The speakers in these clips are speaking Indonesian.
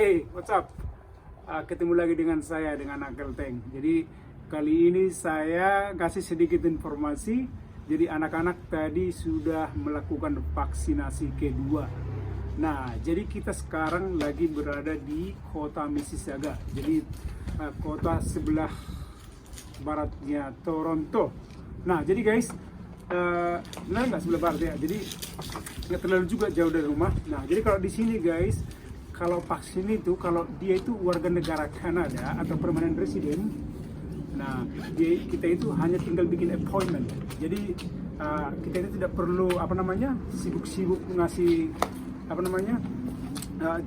Hey, what's up? Ketemu lagi dengan saya, dengan Uncle Teng. Jadi kali ini saya kasih sedikit informasi. Jadi anak-anak tadi sudah melakukan vaksinasi kedua. Nah, jadi kita sekarang lagi berada di kota Mississauga. Jadi kota sebelah baratnya Toronto. Nah, jadi guys, benar nggak sebelah barat ya? Jadi nggak terlalu juga jauh dari rumah. Nah, jadi kalau di sini guys, kalau vaksin itu, kalau dia itu warga negara Kanada atau permanent resident, nah kita itu hanya tinggal bikin appointment. Jadi kita itu tidak perlu sibuk-sibuk ngasih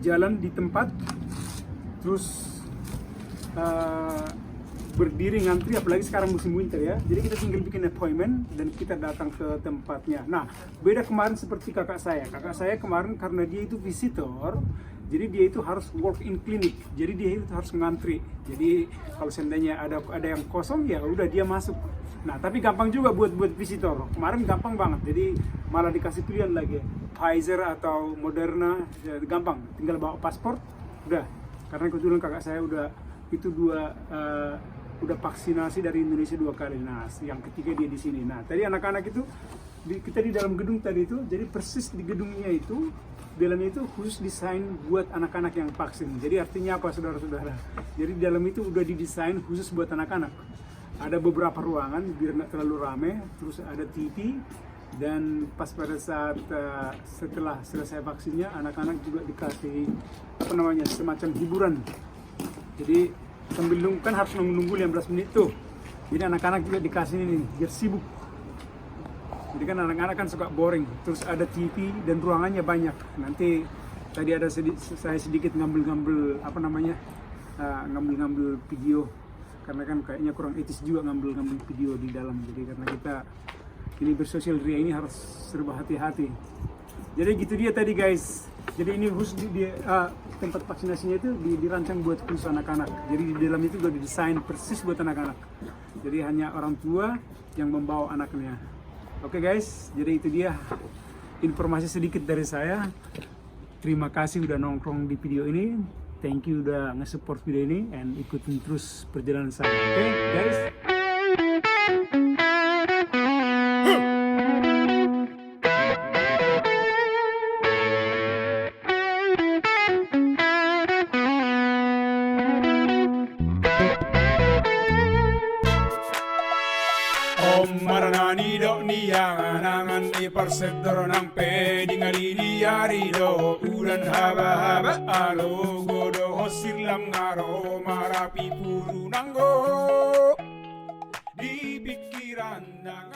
jalan di tempat, terus berdiri ngantri, apalagi sekarang musim winter ya. Jadi kita tinggal bikin appointment dan kita datang ke tempatnya. Nah, beda kemarin seperti kakak saya. Kakak saya kemarin karena dia itu visitor, jadi dia itu harus work in clinic. Jadi dia itu harus ngantri. Jadi kalau seandainya ada yang kosong ya udah dia masuk. Nah, tapi gampang juga buat visitor. Kemarin gampang banget. Jadi malah dikasih pilihan lagi, Pfizer atau Moderna, ya, gampang. Tinggal bawa paspor, udah. Karena kebetulan kakak saya udah vaksinasi dari Indonesia 2 kali. Nah, yang ketiga dia di sini. Nah, tadi anak-anak itu kita di dalam gedung tadi itu, jadi persis di gedungnya itu, dalamnya itu khusus desain buat anak-anak yang vaksin. Jadi artinya apa, saudara-saudara? Jadi di dalam itu udah didesain khusus buat anak-anak. Ada beberapa ruangan biar nggak terlalu rame, terus ada TV, dan pas pada saat setelah selesai vaksinnya, anak-anak juga dikasih semacam hiburan. Jadi sambil nunggu, kan harus menunggu 15 menit tuh. Jadi anak-anak juga dikasih ini biar sibuk. Jadi kan anak-anak kan suka boring. Terus ada TV dan ruangannya banyak. Nanti tadi ada saya sedikit ngambil video, karena kan kayaknya kurang etis juga ngambil video di dalam. Jadi karena kita ini bersosial media ini harus serba hati-hati. Jadi gitu dia tadi guys. Jadi ini khusus tempat vaksinasinya itu dirancang buat khusus anak-anak. Jadi di dalam itu udah didesain persis buat anak-anak. Jadi hanya orang tua yang membawa anaknya. Oke guys, jadi itu dia informasi sedikit dari saya. Terima kasih udah nongkrong di video ini. Thank you udah nge-support video ini and ikutin terus perjalanan saya. Oke guys. Marangani do niyangan iparsedor ng pwedeng aliliyarido ulan haba-haba alo godo hosirlam ngaro marapi puro nanggo di pikiran ng